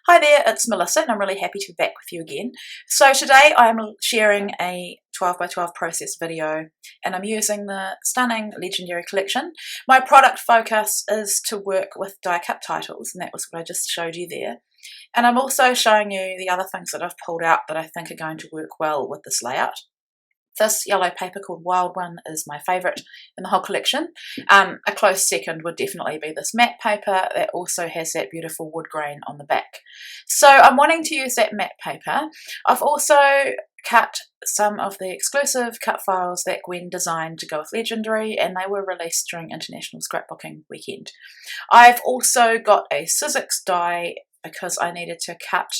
Hi there, it's Melissa and I'm really happy to be back with you again. So today I'm sharing a 12 by 12 process video and I'm using the stunning Legendary collection. My product focus is to work with die cut titles, and that was what I just showed you there. And I'm also showing you the other things that I've pulled out that I think are going to work well with this layout. This yellow paper called Wild One is my favourite in the whole collection. A close second would definitely be this matte paper that also has that beautiful wood grain on the back. So I'm wanting to use that matte paper. I've also cut some of the exclusive cut files that Gwen designed to go with Legendary, and they were released during International Scrapbooking Weekend. I've also got a Sizzix die because I needed to cut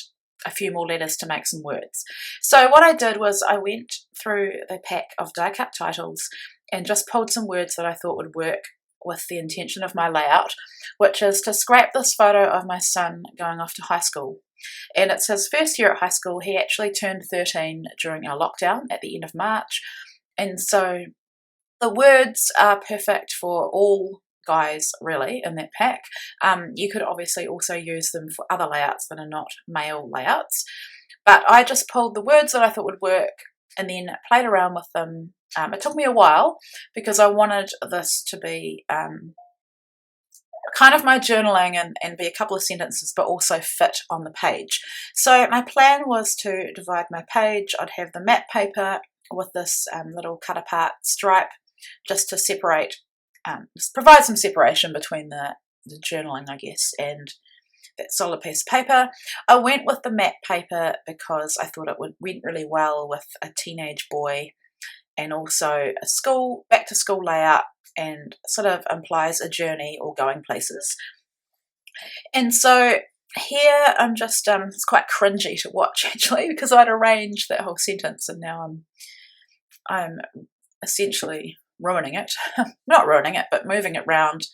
a few more letters to make some words. So what I did was I went through the pack of die cut titles and just pulled some words that I thought would work with the intention of my layout, which is to scrap this photo of my son going off to high school. And it's his first year at high school. He actually turned 13 during our lockdown at the end of March. And so the words are perfect for all guys really in that pack. You could obviously also use them for other layouts that are not male layouts, but I just pulled the words that I thought would work and then played around with them. It took me a while because I wanted this to be kind of my journaling and be a couple of sentences but also fit on the page. So my plan was to divide my page. I'd have the matte paper with this little cut apart stripe just to separate, just provide some separation between the journaling, I guess, and that solid piece of paper. I went with the matte paper because I thought it went really well with a teenage boy and also a back to school layout, and sort of implies a journey or going places. And so here I'm just, it's quite cringy to watch actually because I'd arranged that whole sentence and now I'm essentially ruining it. Not ruining it, but moving it round.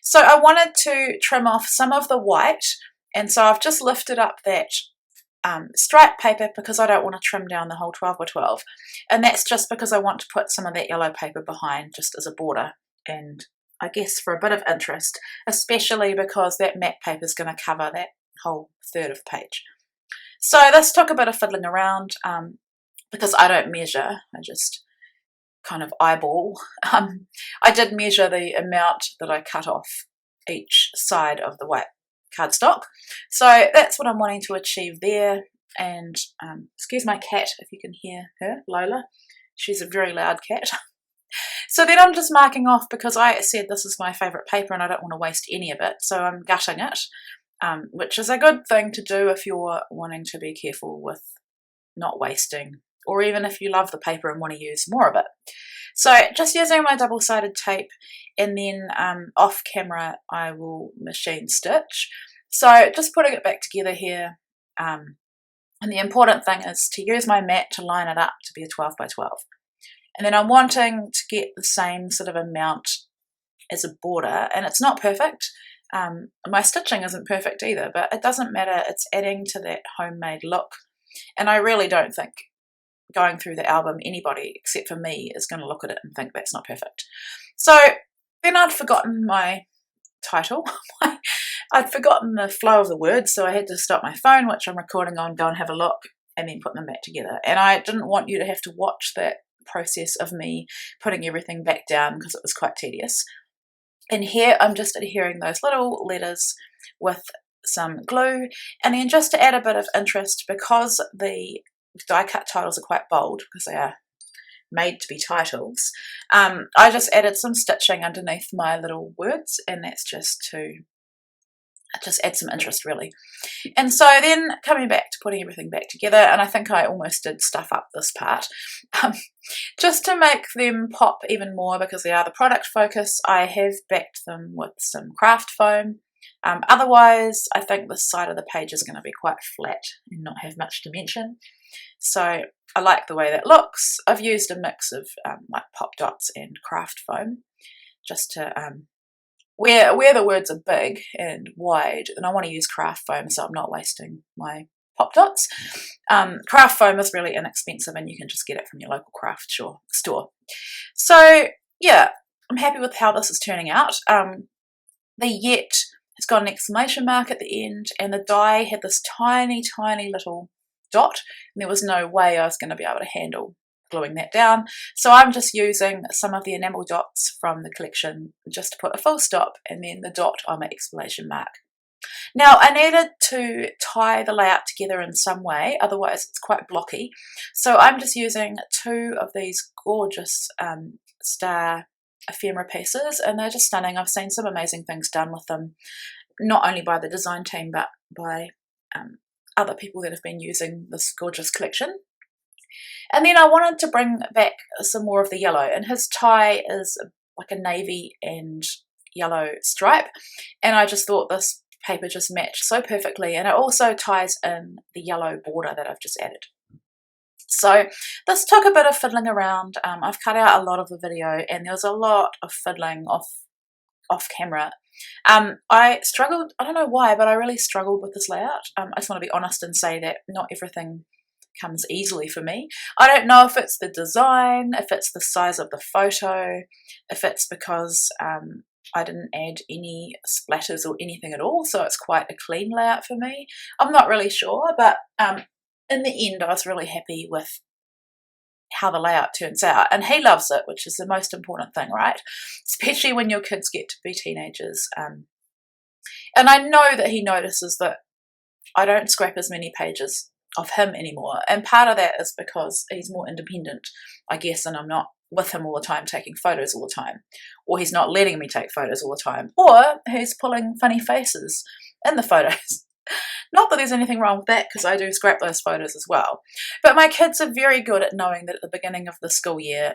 So I wanted to trim off some of the white, and so I've just lifted up that stripe paper because I don't want to trim down the whole 12 by 12, and that's just because I want to put some of that yellow paper behind just as a border, and I guess for a bit of interest, especially because that matte paper is going to cover that whole third of the page. So this took a bit of fiddling around because I don't measure, I just kind of eyeball. I did measure the amount that I cut off each side of the white cardstock. So that's what I'm wanting to achieve there. And excuse my cat if you can hear her, Lola. She's a very loud cat. So then I'm just marking off because I said this is my favourite paper and I don't want to waste any of it. So I'm gutting it, which is a good thing to do if you're wanting to be careful with not wasting, or even if you love the paper and want to use more of it. So just using my double-sided tape, and then off camera I will machine stitch. So just putting it back together here, and the important thing is to use my mat to line it up to be a 12 by 12. And then I'm wanting to get the same sort of amount as a border, and it's not perfect. My stitching isn't perfect either, but it doesn't matter, it's adding to that homemade look. And I really don't think going through the album anybody except for me is going to look at it and think that's not perfect. So then I'd forgotten my title. I'd forgotten the flow of the words, so I had to stop my phone, which I'm recording on, go and have a look, and then put them back together. And I didn't want you to have to watch that process of me putting everything back down because it was quite tedious. And here I'm just adhering those little letters with some glue, and then just to add a bit of interest, because the die cut titles are quite bold because they are made to be titles, I just added some stitching underneath my little words, and that's just to add some interest really. And so then coming back to putting everything back together, and I think I almost did stuff up this part, just to make them pop even more because they are the product focus, I have backed them with some craft foam. Otherwise I think this side of the page is going to be quite flat and not have much dimension. So I like the way that looks. I've used a mix of like pop dots and craft foam just to where the words are big and wide, and I want to use craft foam so I'm not wasting my pop dots. Craft foam is really inexpensive and you can just get it from your local craft store. So yeah, I'm happy with how this is turning out. The yet It's got an exclamation mark at the end, and the die had this tiny, tiny little dot, and there was no way I was going to be able to handle gluing that down. So I'm just using some of the enamel dots from the collection just to put a full stop and then the dot on my exclamation mark. Now I needed to tie the layout together in some way, otherwise it's quite blocky. So I'm just using 2 of these gorgeous star ephemera pieces, and they're just stunning. I've seen some amazing things done with them, not only by the design team but by other people that have been using this gorgeous collection. And then I wanted to bring back some more of the yellow, and his tie is like a navy and yellow stripe, and I just thought this paper just matched so perfectly, and it also ties in the yellow border that I've just added. So this took a bit of fiddling around. I've cut out a lot of the video, and there was a lot of fiddling off camera. I struggled, I don't know why, but I really struggled with this layout. I just want to be honest and say that not everything comes easily for me. I don't know if it's the design, if it's the size of the photo, if it's because I didn't add any splatters or anything at all, so it's quite a clean layout for me. I'm not really sure, but in the end I was really happy with how the layout turns out, and he loves it, which is the most important thing, right? Especially when your kids get to be teenagers. And I know that he notices that I don't scrap as many pages of him anymore, and part of that is because he's more independent, I guess, and I'm not with him all the time taking photos all the time, or he's not letting me take photos all the time, or he's pulling funny faces in the photos. Not that there's anything wrong with that, because I do scrap those photos as well, but my kids are very good at knowing that at the beginning of the school year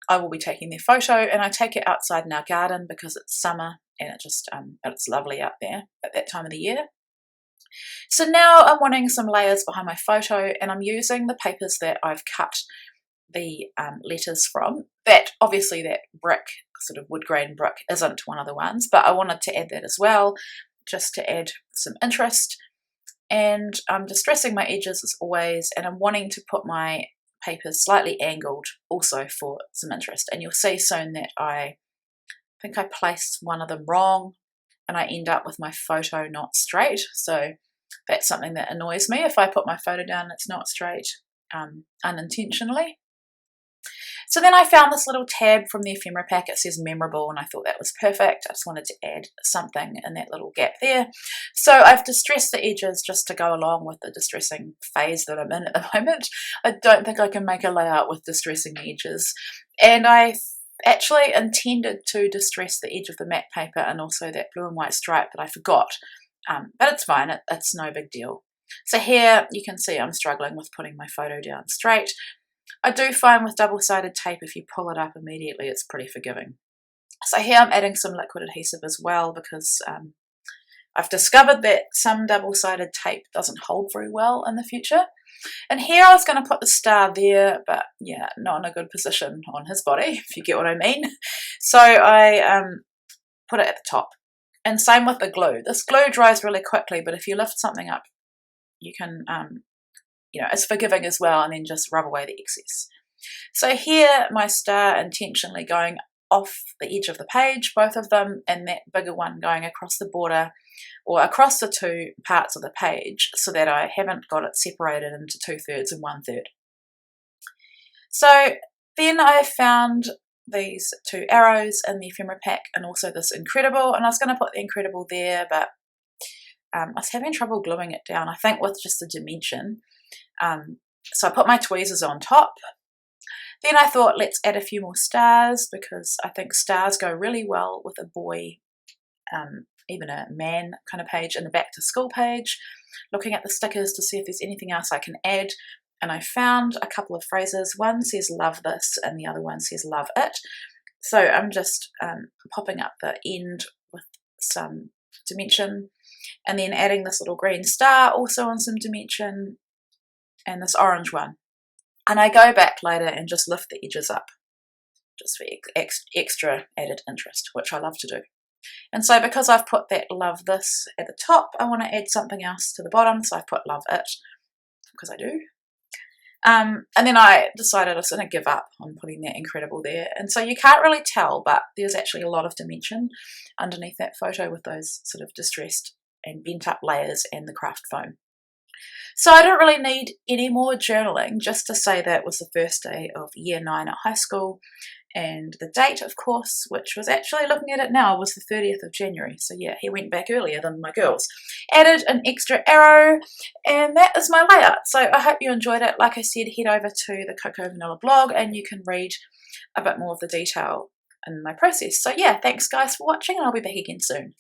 I will be taking their photo, and I take it outside in our garden because it's summer and it just it's lovely out there at that time of the year. So now I'm wanting some layers behind my photo, and I'm using the papers that I've cut the letters from. That obviously that brick, sort of wood grain brick, isn't one of the ones, but I wanted to add that as well, just to add some interest. And I'm distressing my edges as always, and I'm wanting to put my papers slightly angled also for some interest. And you'll see soon that I think I placed one of them wrong, and I end up with my photo not straight. So that's something that annoys me. If I put my photo down and it's not straight unintentionally. So then I found this little tab from the ephemera pack. It says memorable, and I thought that was perfect. I just wanted to add something in that little gap there. So I've distressed the edges just to go along with the distressing phase that I'm in at the moment. I don't think I can make a layout with distressing the edges. And I actually intended to distress the edge of the matte paper and also that blue and white stripe that I forgot. But it's fine, it's no big deal. So here you can see I'm struggling with putting my photo down straight. I do find with double-sided tape, if you pull it up immediately, it's pretty forgiving. So here I'm adding some liquid adhesive as well, because I've discovered that some double-sided tape doesn't hold very well in the future. And here I was going to put the star there, but yeah, not in a good position on his body, if you get what I mean. So I put it at the top. And same with the glue. This glue dries really quickly, but if you lift something up, you can, it's forgiving as well, and then just rub away the excess. So here my star intentionally going off the edge of the page, both of them, and that bigger one going across the border or across the 2 parts of the page, so that I haven't got it separated into 2/3 and 1/3. So then I found these 2 arrows in the ephemera pack, and also this Incredible, and I was going to put the Incredible there, but I was having trouble gluing it down, I think with just the dimension. So I put my tweezers on top. Then I thought, let's add a few more stars, because I think stars go really well with a boy, even a man kind of page, and the back to school page. Looking at the stickers to see if there's anything else I can add, and I found a couple of phrases. One says love this and the other one says love it. So I'm just popping up the end with some dimension, and then adding this little green star also on some dimension, and this orange one. And I go back later and just lift the edges up, just for extra added interest, which I love to do. And so because I've put that love this at the top, I want to add something else to the bottom, so I put love it, because I do. And then I decided I was going to give up on putting that incredible there. And so you can't really tell, but there's actually a lot of dimension underneath that photo with those sort of distressed and bent up layers and the craft foam. So I don't really need any more journaling, just to say that it was the first day of year 9 at high school, and the date, of course, which was actually, looking at it now, was the 30th of January. So yeah, he went back earlier than my girls. Added an extra arrow, and that is my layout. So I hope you enjoyed it. Like I said, head over to the Coco Vanilla blog and you can read a bit more of the detail in my process. So yeah, thanks guys for watching, and I'll be back again soon.